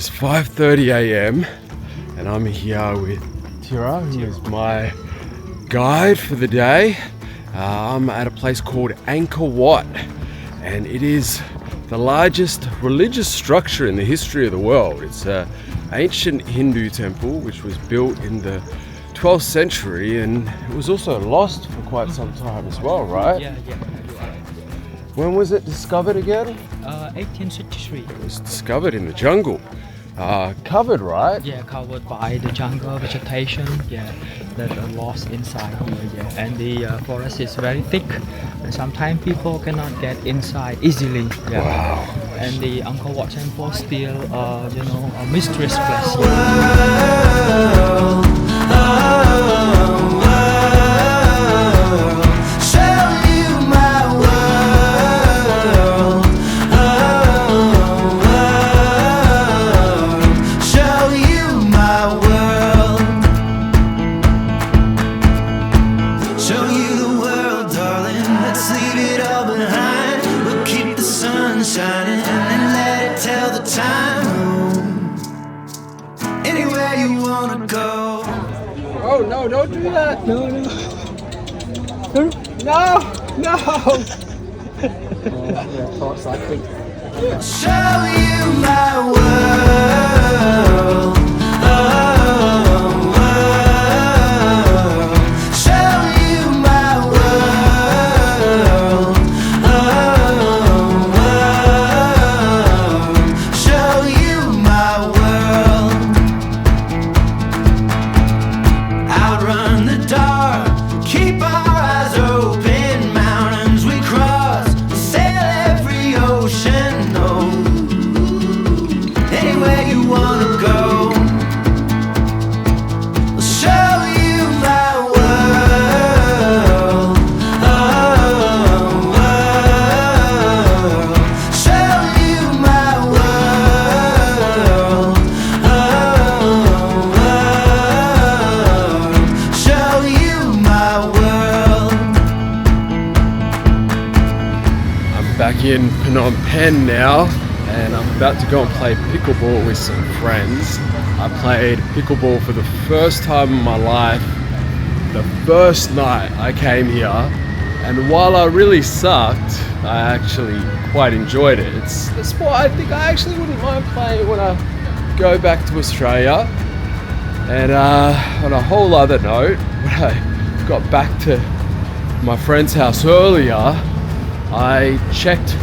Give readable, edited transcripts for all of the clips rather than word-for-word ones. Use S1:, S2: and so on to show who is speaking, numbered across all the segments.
S1: is 5:30 a.m. and I'm here with Tira, who is my guide for the day. I'm at a place called Angkor Wat, and it is the largest religious structure in the history of the world. It's an ancient Hindu temple which was built in the 12th century, and it was also lost for quite some time as well, right?
S2: Yeah.
S1: When was it discovered again?
S2: 1863.
S1: It was discovered in the jungle. Covered, right?
S2: Yeah, covered by the jungle vegetation. Yeah, that are lost inside here. Yeah, and the forest is very thick, and sometimes people cannot get inside easily. Yeah.
S1: Wow.
S2: And the Angkor Wat temple still, a mysterious place.
S1: Oh no, don't do that! No.
S2: Thoughts like this.
S3: Show you my world. Show you my world. Show you my world. Outrun the dark, keep our eyes open. Mountains we cross, sail every ocean. No, anywhere you wanna go. I'll show you my world. Show you my world. Show you my world.
S1: I'm back in Phnom Penh now, and I'm about to go and play pickleball with some friends. I played pickleball for the first time in my life the first night I came here, and while I really sucked, I actually quite enjoyed it. It's a sport I think I actually wouldn't mind playing when I go back to Australia. And on a whole other note, when I got back to my friend's house earlier, I checked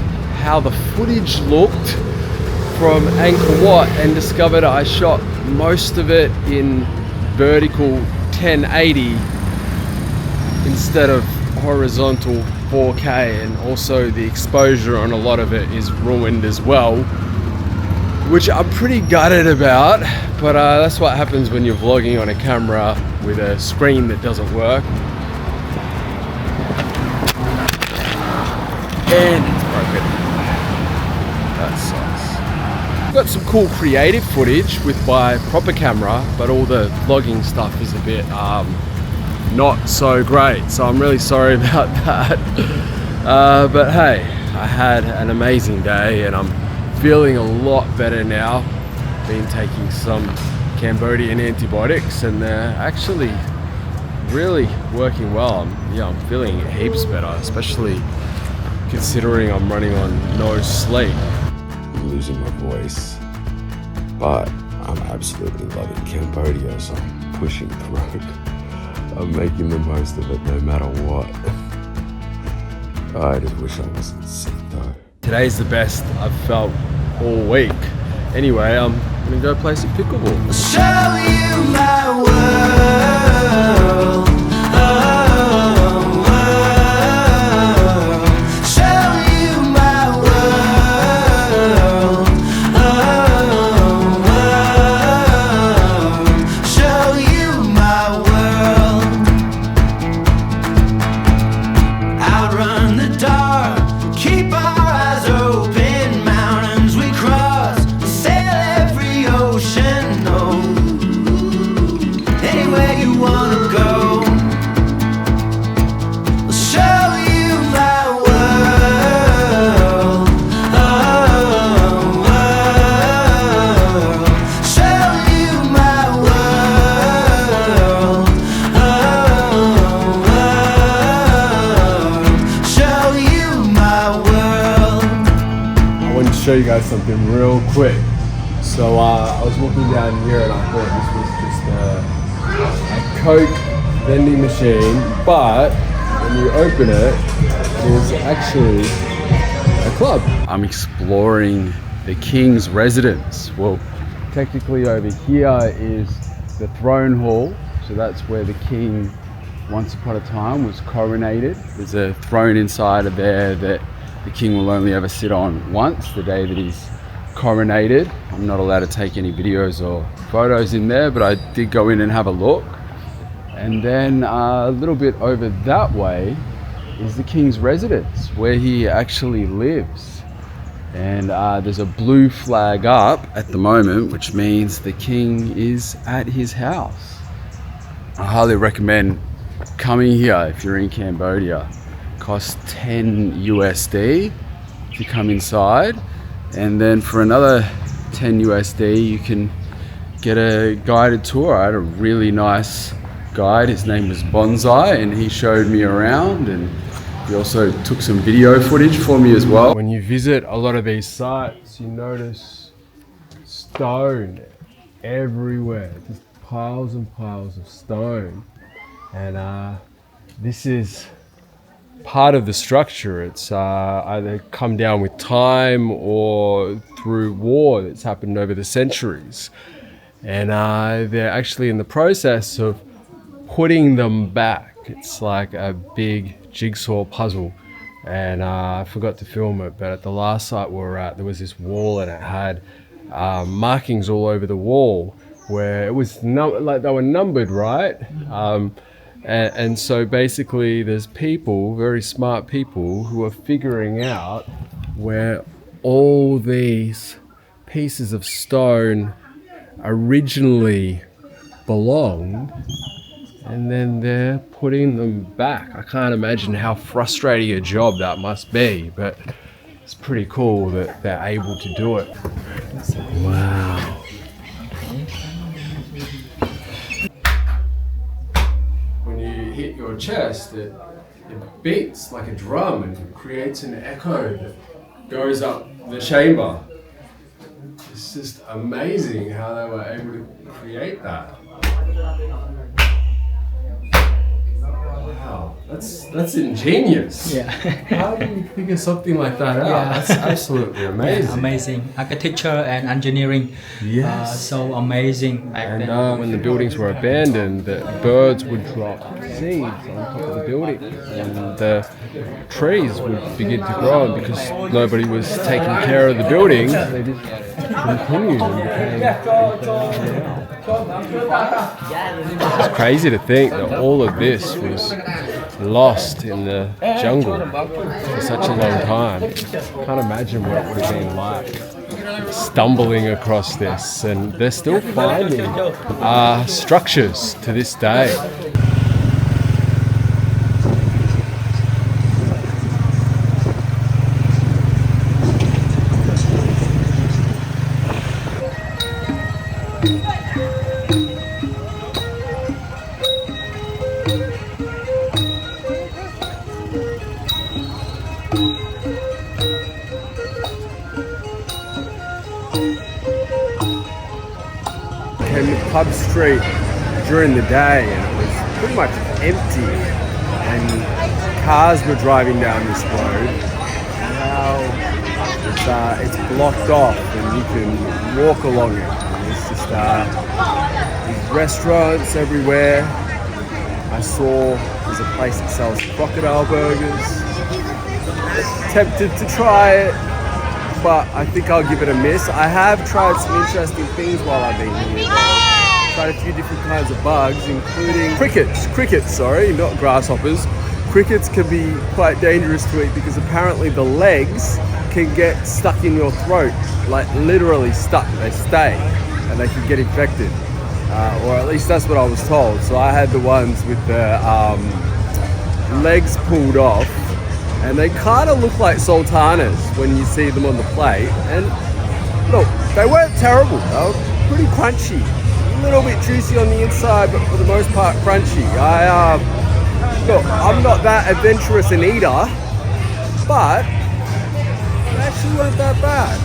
S1: how the footage looked from Angkor Wat and discovered I shot most of it in vertical 1080 instead of horizontal 4K, and also the exposure on a lot of it is ruined as well, which I'm pretty gutted about, but that's what happens when you're vlogging on a camera with a screen that doesn't work. And it's broken. That sucks. Got some cool creative footage with my proper camera, but all the vlogging stuff is a bit not so great, so I'm really sorry about that. But hey, I had an amazing day and I'm feeling a lot better now. Been taking some Cambodian antibiotics and they're actually really working well. I'm feeling heaps better, especially considering I'm running on no sleep. I'm losing my voice, but I'm absolutely loving Cambodia, so I'm pushing through. I'm making the most of it no matter what. I just wish I wasn't sick though. Today's the best I've felt all week. Anyway, I'm gonna go play some pickleball.
S3: Show you my world. Anywhere you wanna go.
S1: show you guys something real quick. So I was walking down here and I thought this was just a Coke vending machine, but when you open it, it is actually a club. I'm exploring the king's residence. Well, technically over here is the throne hall. So that's where the king once upon a time was coronated. There's a throne inside of there that the king will only ever sit on once, the day that he's coronated. I'm not allowed to take any videos or photos in there, but I did go in and have a look. And then a little bit over that way is the king's residence, where he actually lives. And there's a blue flag up at the moment, which means the king is at his house. I highly recommend coming here if you're in Cambodia. It costs 10 USD to come inside, and then for another 10 USD you can get a guided tour. I had a really nice guide. His name was Bonsai, and he showed me around, and he also took some video footage for me as well. When you visit a lot of these sites, you notice stone everywhere, just piles and piles of stone. And this is part of the structure. It's either come down with time or through war that's happened over the centuries. And they're actually in the process of putting them back. It's like a big jigsaw puzzle. And I forgot to film it, but at the last site we were at, there was this wall and it had markings all over the wall where it was like they were numbered, right? And so basically there's people, very smart people, who are figuring out where all these pieces of stone originally belonged, and then they're putting them back. I can't imagine how frustrating a job that must be, but it's pretty cool that they're able to do it. Wow. Hit your chest, it beats like a drum and creates an echo that goes up the chamber. It's just amazing how they were able to create that. Wow, that's ingenious.
S2: Yeah.
S1: How do you figure something like that out?
S2: Yeah.
S1: That's absolutely amazing.
S2: Yeah, amazing. Architecture and engineering.
S1: Yes.
S2: So amazing back
S1: And
S2: then.
S1: when the buildings were abandoned, the birds would drop seeds on top of the building, and the trees would begin to grow. And because nobody was taking care of the buildings, they just continued and became. It's crazy to think that all of this was lost in the jungle for such a long time. Can't imagine what it would have been like stumbling across this, and they're still finding structures to this day. Pub street during the day, and it was pretty much empty, and cars were driving down this road. Now it's blocked off and you can walk along it. And it's just these restaurants everywhere. I saw there's a place that sells crocodile burgers. Tempted to try it, but I think I'll give it a miss. I have tried some interesting things while I've been here. Tried a few different kinds of bugs, including crickets, sorry, not grasshoppers. Crickets can be quite dangerous to eat because apparently the legs can get stuck in your throat, like literally stuck. They stay and they can get infected, or at least that's what I was told. So I had the ones with the legs pulled off, and they kind of look like sultanas when you see them on the plate. And look, they weren't terrible. They were pretty crunchy. A little bit juicy on the inside, but for the most part crunchy. Look, I'm not that adventurous an eater, but they actually weren't that bad.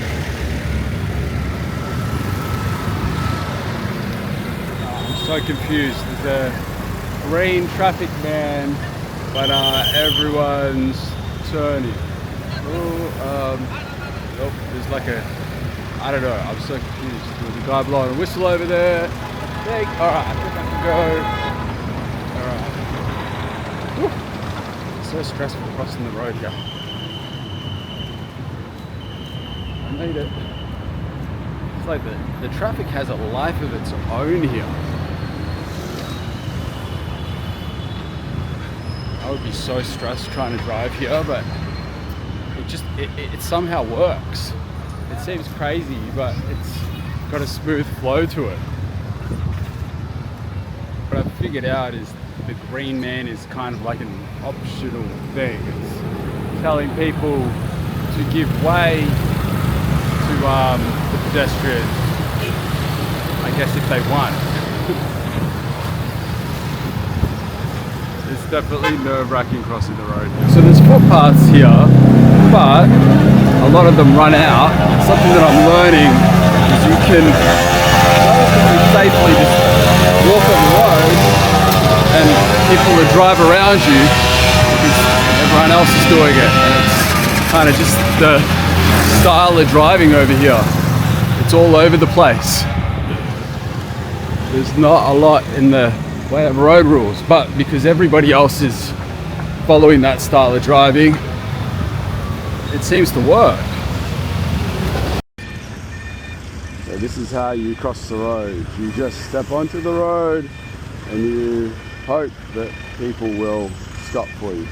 S1: so confused. There's a green traffic man, but everyone's turning. Oh, nope, there's like a, I don't know, I'm so confused. There's a guy blowing a whistle over there. Alright, I think I can go. Alright. So stressful crossing the road here. I made it. It's like the traffic has a life of its own here. I would be so stressed trying to drive here, but it somehow works. It seems crazy, but it's got a smooth flow to it. What I've figured out is the green man is kind of like an optional thing. It's telling people to give way to the pedestrians, I guess, if they want. It's definitely nerve-wracking crossing the road. So there's footpaths here, but a lot of them run out. Something that I'm learning is you can relatively safely just walk on the road and people will drive around you because everyone else is doing it. And it's kind of just the style of driving over here. It's all over the place. There's not a lot in the way of road rules, but because everybody else is following that style of driving, it seems to work. So this is how you cross the road. You just step onto the road and you hope that people will stop for you.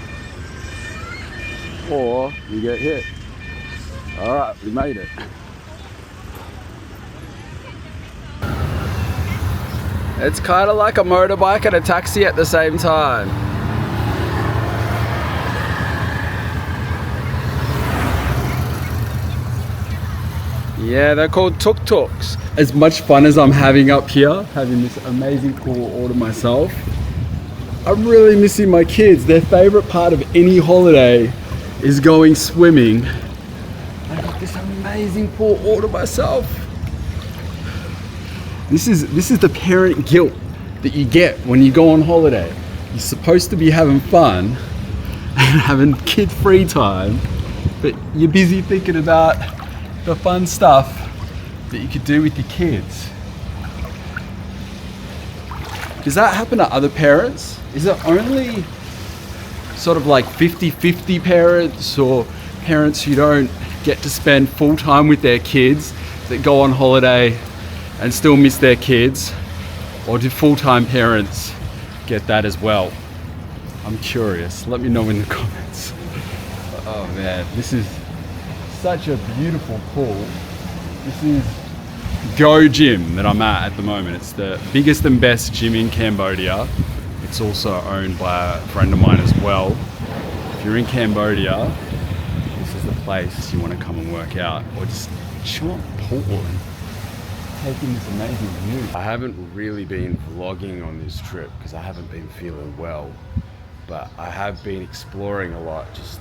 S1: Or you get hit. Alright, we made it. It's kind of like a motorbike and a taxi at the same time. Yeah, they're called tuk-tuks. As much fun as I'm having up here, having this amazing pool all to myself, I'm really missing my kids. Their favorite part of any holiday is going swimming. I got this amazing pool all to myself. This is the parent guilt that you get when you go on holiday. You're supposed to be having fun and having kid free time, but you're busy thinking about the fun stuff that you could do with your kids. Does that happen to other parents? Is it only sort of like 50-50 parents, or parents who don't get to spend full time with their kids that go on holiday and still miss their kids? Or do full-time parents get that as well? I'm curious. Let me know in the comments. Oh man, this is such a beautiful pool. This is Go Gym that I'm at the moment. It's the biggest and best gym in Cambodia. It's also owned by a friend of mine as well. If you're in Cambodia, this is the place you want to come and work out, or just chill on the pool and taking this amazing view. I haven't really been vlogging on this trip because I haven't been feeling well, but I have been exploring a lot, just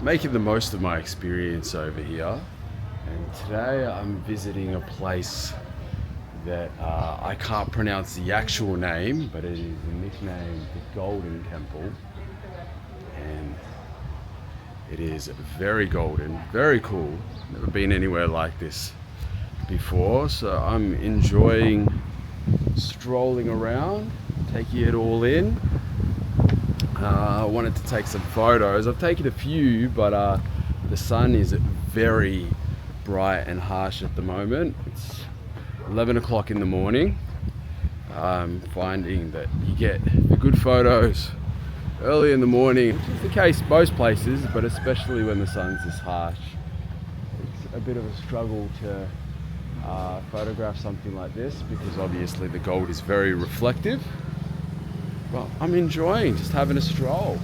S1: making the most of my experience over here. And today I'm visiting a place that I can't pronounce the actual name, but it is nicknamed the Golden Temple, and it is very golden, very cool. Never been anywhere like this before, so I'm enjoying strolling around, taking it all in. I wanted to take some photos. I've taken a few, but the sun is very bright and harsh at the moment. It's 11 o'clock in the morning. I'm finding that you get the good photos early in the morning, which is the case most places, but especially when the sun's this harsh. It's a bit of a struggle to photograph something like this because obviously the gold is very reflective. But I'm enjoying just having a stroll.